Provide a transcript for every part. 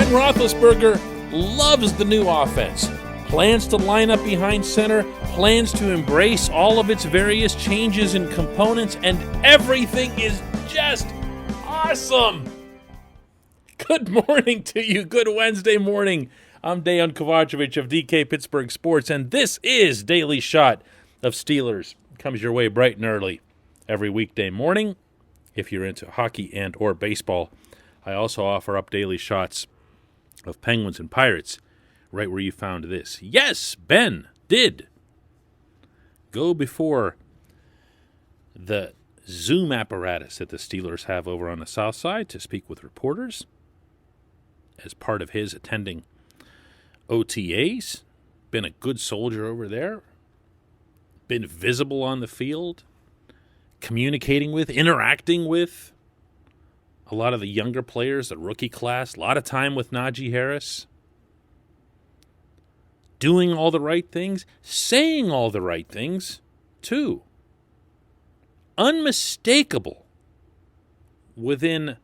Ben Roethlisberger loves the new offense, plans to line up behind center, plans to embrace all of its various changes and components, and everything is just awesome. Good morning to you. Good Wednesday morning. I'm Dejan Kovacevic of DK Pittsburgh Sports, and this is Daily Shot of Steelers. It comes your way bright and early every weekday morning if you're into hockey and or baseball. I also offer up daily shots of Penguins and Pirates right where you found this. Yes, Ben did go before the Zoom apparatus that the Steelers have over on the south side to speak with reporters as part of his attending OTAs. Been a good soldier over there. Been visible on the field, communicating with, interacting with a lot of the younger players, the rookie class, a lot of time with Najee Harris. Doing all the right things, saying all the right things, too. Unmistakable within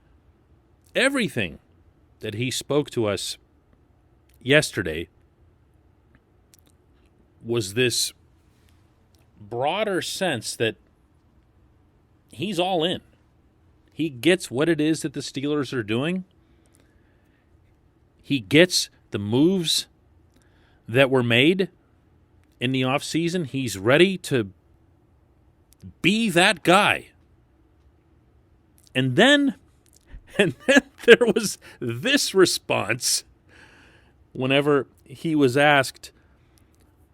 everything that he spoke to us yesterday was this broader sense that he's all in. He gets what it is that the Steelers are doing. He gets the moves that were made in the offseason. He's ready to be that guy. And then there was this response whenever he was asked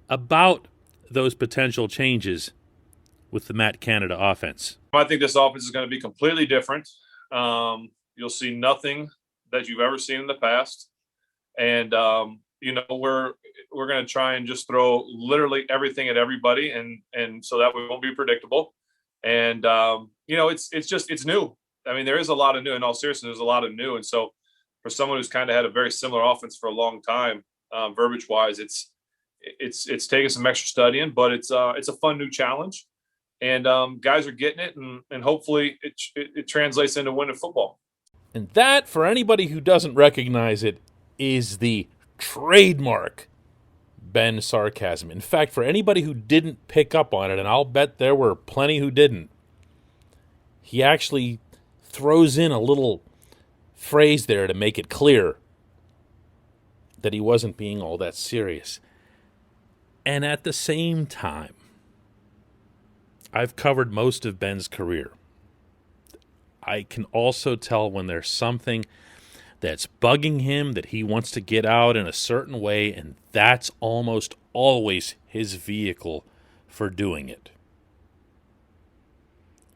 about those potential changes with the Matt Canada offense. I think this offense is going to be completely different. You'll see nothing that you've ever seen in the past. And, we're going to try and just throw literally everything at everybody. And so that we won't be predictable. And, it's new. I mean, there is a lot of new. In all seriousness, there's a lot of new. And so for someone who's kind of had a very similar offense for a long time, verbiage-wise, it's taken some extra studying, but it's a fun new challenge. And guys are getting it, and hopefully it translates into winning football. And that, for anybody who doesn't recognize it, is the trademark Ben sarcasm. In fact, for anybody who didn't pick up on it, and I'll bet there were plenty who didn't, he actually throws in a little phrase there to make it clear that he wasn't being all that serious. And at the same time, I've covered most of Ben's career. I can also tell when there's something that's bugging him that he wants to get out in a certain way, and that's almost always his vehicle for doing it.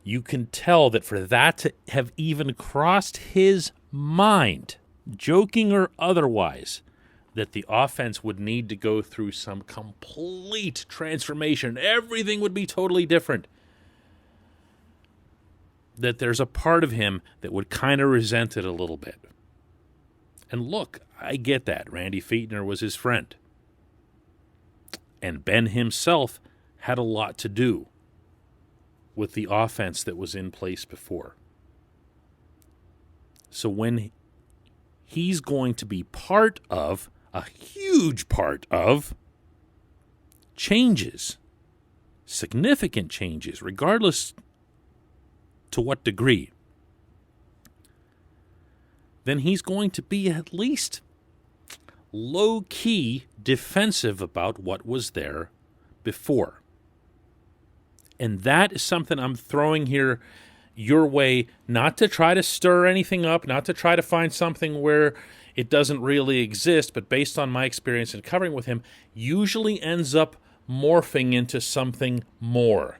You can tell that for that to have even crossed his mind, joking or otherwise, that the offense would need to go through some complete transformation. Everything would be totally different. That there's a part of him that would kind of resent it a little bit. And look, I get that. Randy Fichtner was his friend. And Ben himself had a lot to do with the offense that was in place before. So when he's going to be part of, a huge part of, changes, significant changes, regardless to what degree, then he's going to be at least low-key defensive about what was there before. And that is something I'm throwing here your way, not to try to stir anything up, not to try to find something where it doesn't really exist, but based on my experience in covering with him, usually ends up morphing into something more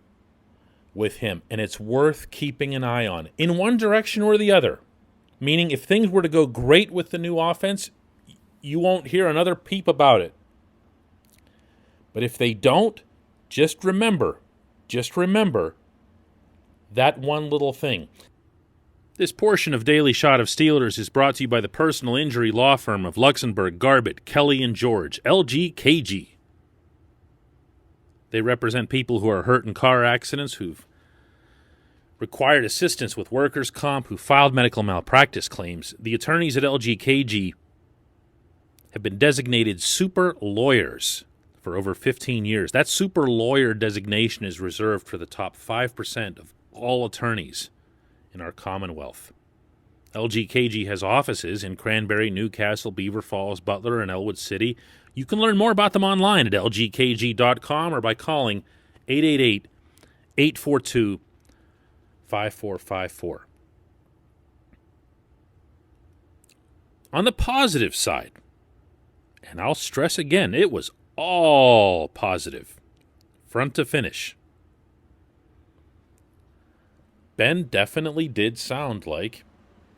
with him. And it's worth keeping an eye on, in one direction or the other. Meaning, if things were to go great with the new offense, you won't hear another peep about it. But if they don't, just remember that one little thing. This portion of Daily Shot of Steelers is brought to you by the personal injury law firm of Luxenberg, Garbett, Kelly, and George, LGKG. They represent people who are hurt in car accidents, who've required assistance with workers' comp, who filed medical malpractice claims. The attorneys at LGKG have been designated super lawyers for over 15 years. That super lawyer designation is reserved for the top 5% of all attorneys in our Commonwealth. LGKG has offices in Cranberry, Newcastle, Beaver Falls, Butler, and Elwood City. You can learn more about them online at lgkg.com or by calling 888-842-5454. On the positive side, and I'll stress again, it was all positive, front to finish. Ben definitely did sound like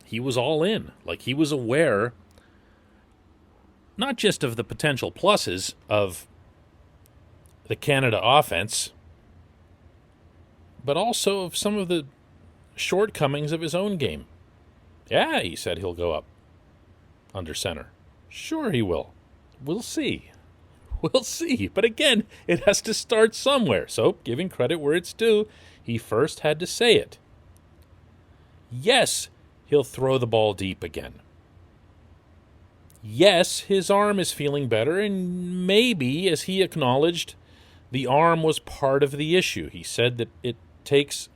he was all in, like he was aware not just of the potential pluses of the Canada offense, but also of some of the shortcomings of his own game. Yeah, he said he'll go up under center. Sure he will. We'll see. We'll see. But again, it has to start somewhere. So, giving credit where it's due, he first had to say it. Yes, he'll throw the ball deep again. Yes, his arm is feeling better, and maybe, as he acknowledged, the arm was part of the issue. He said that it takes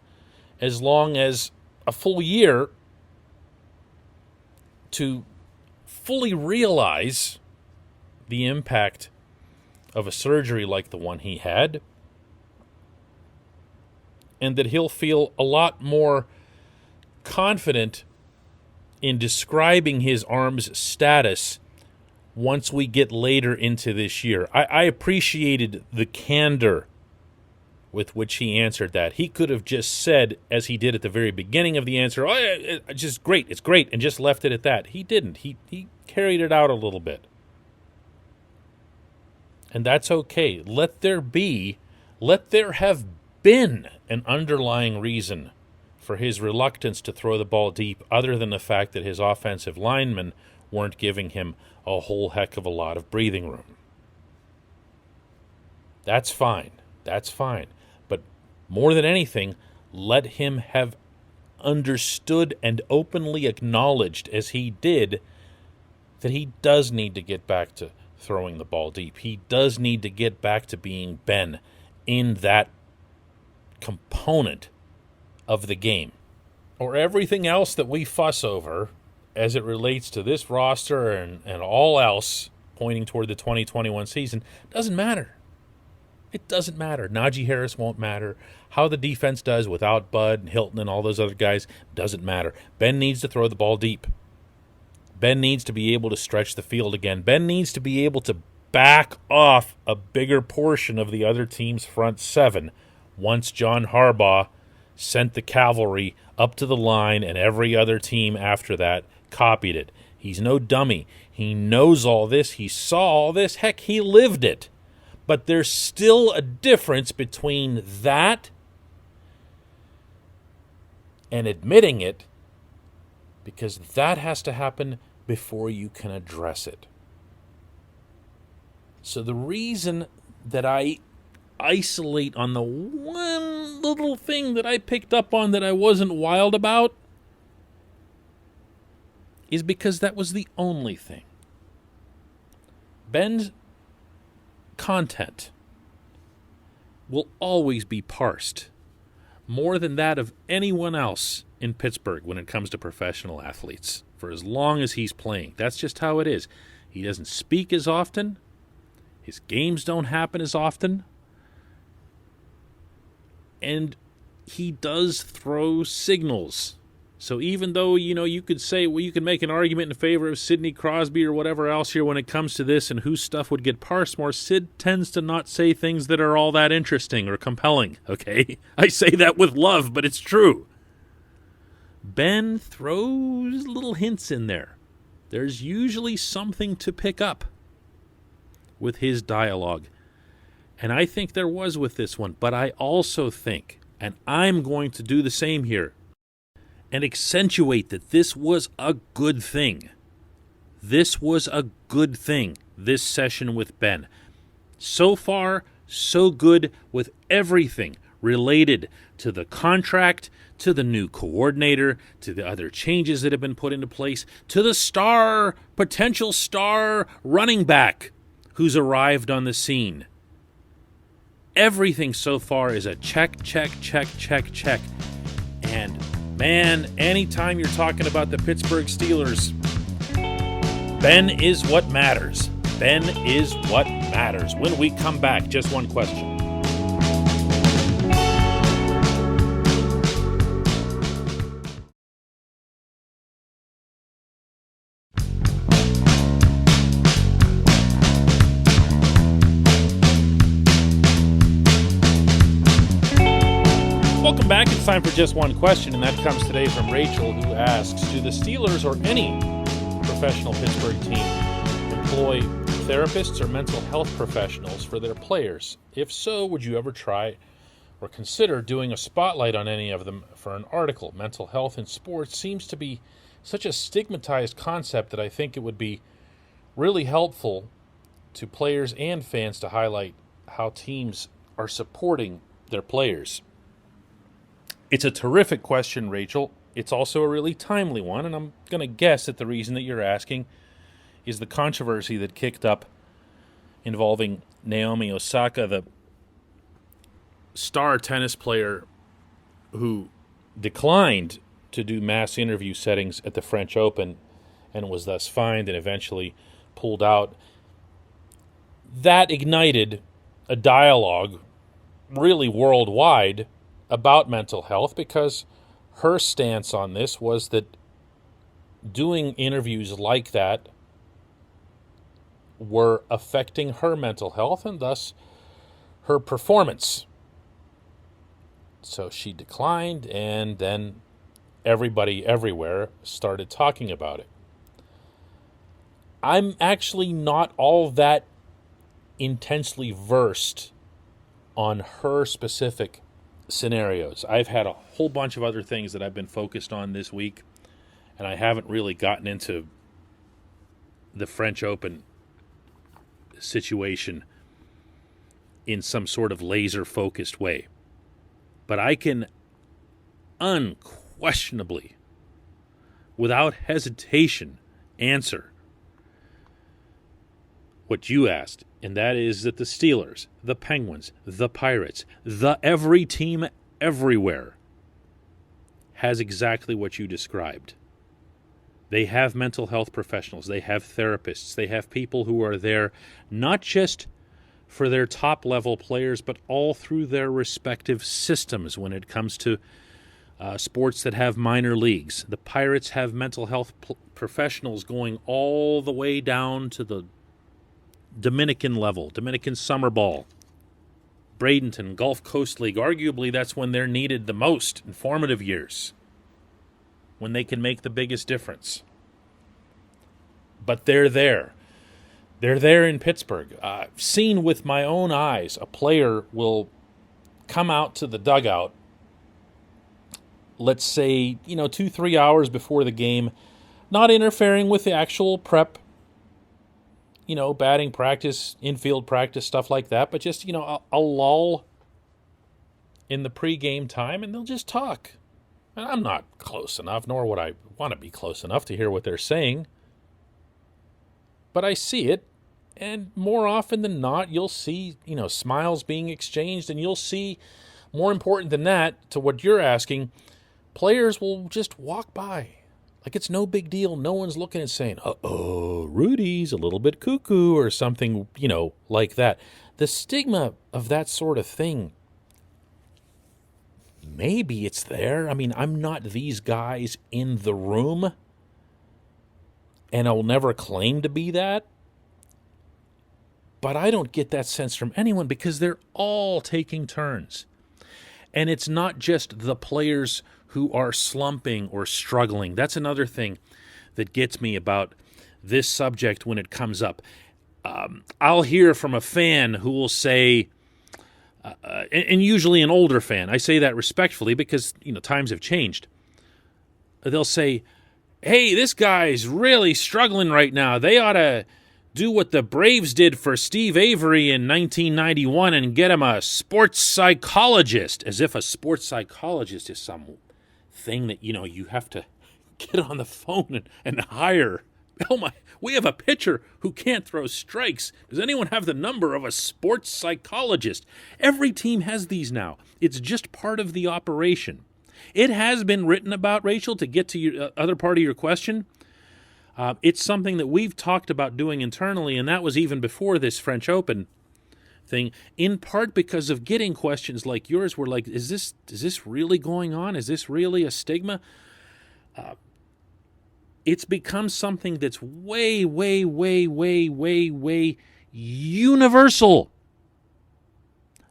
as long as a full year to fully realize the impact of a surgery like the one he had, and that he'll feel a lot more confident in describing his arm's status once we get later into this year. I appreciated the candor with which he answered that. He could have just said, as he did at the very beginning of the answer, "Oh, it's just great, it's great," and just left it at that. He didn't. He carried it out a little bit. And that's okay. Let there have been an underlying reason for his reluctance to throw the ball deep, other than the fact that his offensive linemen weren't giving him a whole heck of a lot of breathing room. That's fine. That's fine. But more than anything, let him have understood and openly acknowledged, as he did, that he does need to get back to throwing the ball deep. He does need to get back to being Ben in that component of the game. Or everything else that we fuss over as it relates to this roster and all else pointing toward the 2021 season doesn't matter. It doesn't matter. Najee Harris won't matter. How the defense does without Bud and Hilton and all those other guys doesn't matter. Ben needs to throw the ball deep. Ben needs to be able to stretch the field again. Ben needs to be able to back off a bigger portion of the other team's front seven once John Harbaugh sent the cavalry up to the line and every other team after that copied it. He's no dummy. He knows all this. He saw all this. Heck, he lived it. But there's still a difference between that and admitting it, because that has to happen before you can address it. So the reason that I isolate on the one little thing that I picked up on that I wasn't wild about is because that was the only thing. Ben's content will always be parsed more than that of anyone else in Pittsburgh when it comes to professional athletes for as long as he's playing. That's just how it is. He doesn't speak as often. His games don't happen as often. And he does throw signals. So even though, you could say, well, you can make an argument in favor of Sidney Crosby or whatever else here when it comes to this and whose stuff would get parsed more, Sid tends to not say things that are all that interesting or compelling, okay? I say that with love, but it's true. Ben throws little hints in there. There's usually something to pick up with his dialogue. And I think there was with this one, but I also think, and I'm going to do the same here, and accentuate that this was a good thing. This was a good thing, this session with Ben. So far, so good with everything related to the contract, to the new coordinator, to the other changes that have been put into place, to the potential star running back who's arrived on the scene. Everything so far is a check, check, check, check, check. And man, anytime you're talking about the Pittsburgh Steelers, Ben is what matters. Ben is what matters. When we come back, just one question. Welcome back. It's time for just one question, and that comes today from Rachel, who asks, do the Steelers or any professional Pittsburgh team employ therapists or mental health professionals for their players? If so, would you ever try or consider doing a spotlight on any of them for an article? Mental health in sports seems to be such a stigmatized concept that I think it would be really helpful to players and fans to highlight how teams are supporting their players. It's a terrific question, Rachel. It's also a really timely one, and I'm going to guess that the reason that you're asking is the controversy that kicked up involving Naomi Osaka, the star tennis player who declined to do mass interview settings at the French Open and was thus fined and eventually pulled out. That ignited a dialogue really worldwide about mental health, because her stance on this was that doing interviews like that were affecting her mental health and thus her performance. So she declined, and then everybody everywhere started talking about it. I'm actually not all that intensely versed on her specific scenarios. I've had a whole bunch of other things that I've been focused on this week, and I haven't really gotten into the French Open situation in some sort of laser-focused way. But I can unquestionably, without hesitation, answer what you asked, and that is that the Steelers, the Penguins, the Pirates, the every team everywhere has exactly what you described. They have mental health professionals. They have therapists. They have people who are there not just for their top-level players, but all through their respective systems when it comes to sports that have minor leagues. The Pirates have mental health professionals going all the way down to the Dominican level, Dominican Summer Ball, Bradenton, Gulf Coast League. Arguably, that's when they're needed the most in formative years, when they can make the biggest difference. But they're there. They're there in Pittsburgh. I've seen with my own eyes, a player will come out to the dugout, let's say, 2-3 hours before the game, not interfering with the actual prep, batting practice, infield practice, stuff like that, but just, a lull in the pregame time, and they'll just talk. And I'm not close enough, nor would I want to be close enough to hear what they're saying. But I see it, and more often than not, you'll see, smiles being exchanged, and you'll see, more important than that, to what you're asking, players will just walk by. Like it's no big deal. No one's looking and saying, uh-oh, Rudy's a little bit cuckoo or something, like that. The stigma of that sort of thing, maybe it's there. I mean, I'm not these guys in the room, and I'll never claim to be that. But I don't get that sense from anyone because they're all taking turns. And it's not just the players who are slumping or struggling. That's another thing that gets me about this subject when it comes up. I'll hear from a fan who will say, and usually an older fan, I say that respectfully because, times have changed. They'll say, hey, this guy's really struggling right now. They ought to do what the Braves did for Steve Avery in 1991 and get him a sports psychologist, as if a sports psychologist is some thing that, you have to get on the phone and hire. Oh my, we have a pitcher who can't throw strikes. Does anyone have the number of a sports psychologist? Every team has these now. It's just part of the operation. It has been written about, Rachel, to get to your other part of your question. It's something that we've talked about doing internally, and that was even before this French Open thing, in part because of getting questions like yours. We're like, is this really going on? Is this really a stigma? It's become something that's way, way, way, way, way, way universal.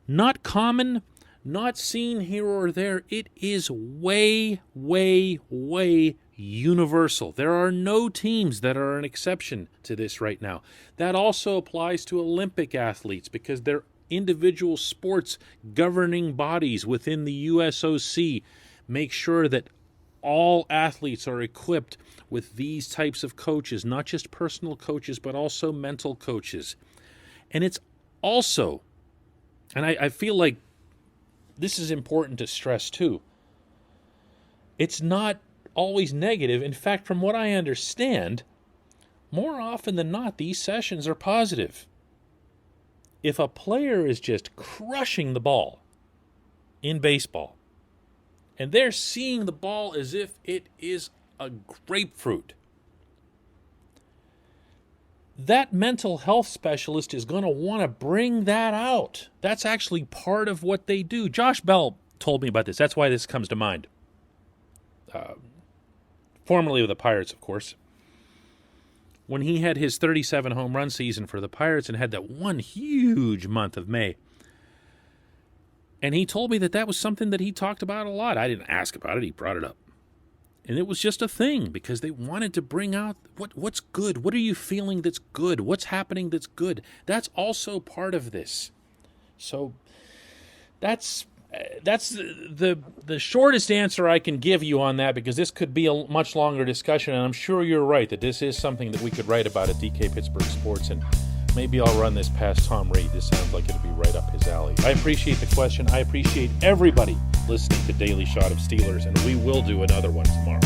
Not common, not seen here or there. It is way, way, way universal. There are no teams that are an exception to this right now. That also applies to Olympic athletes because they're individual sports governing bodies within the USOC make sure that all athletes are equipped with these types of coaches, not just personal coaches, but also mental coaches. And it's also, and I feel like this is important to stress too, it's not always negative. In fact, from what I understand, more often than not, these sessions are positive. If a player is just crushing the ball in baseball, and they're seeing the ball as if it is a grapefruit, that mental health specialist is going to want to bring that out. That's actually part of what they do. Josh Bell told me about this. That's why this comes to mind. Formerly with the Pirates, of course. When he had his 37 home run season for the Pirates and had that one huge month of May. And he told me that was something that he talked about a lot. I didn't ask about it. He brought it up. And it was just a thing because they wanted to bring out what's good. What are you feeling that's good? What's happening that's good? That's also part of this. So that's the shortest answer I can give you on that, because this could be a much longer discussion, and I'm sure you're right that this is something that we could write about at DK Pittsburgh Sports, and maybe I'll run this past Tom Reed. This sounds like it'll be right up his alley. I appreciate the question. I appreciate everybody listening to Daily Shot of Steelers, and we will do another one tomorrow.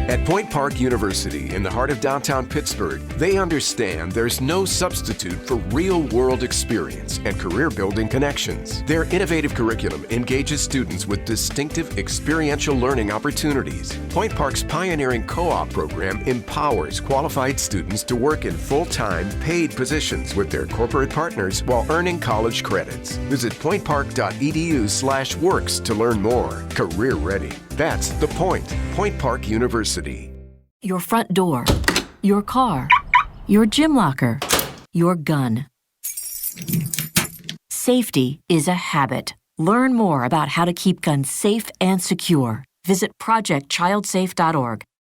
At Point Park University, in the heart of downtown Pittsburgh, they understand there's no substitute for real-world experience and career-building connections. Their innovative curriculum engages students with distinctive experiential learning opportunities. Point Park's pioneering co-op program empowers qualified students to work in full-time, paid positions with their corporate partners while earning college credits. Visit pointpark.edu/works to learn more. Career ready. That's the point. Point Park University. Your front door, your car, your gym locker, your gun. Safety is a habit. Learn more about how to keep guns safe and secure. Visit projectchildsafe.org.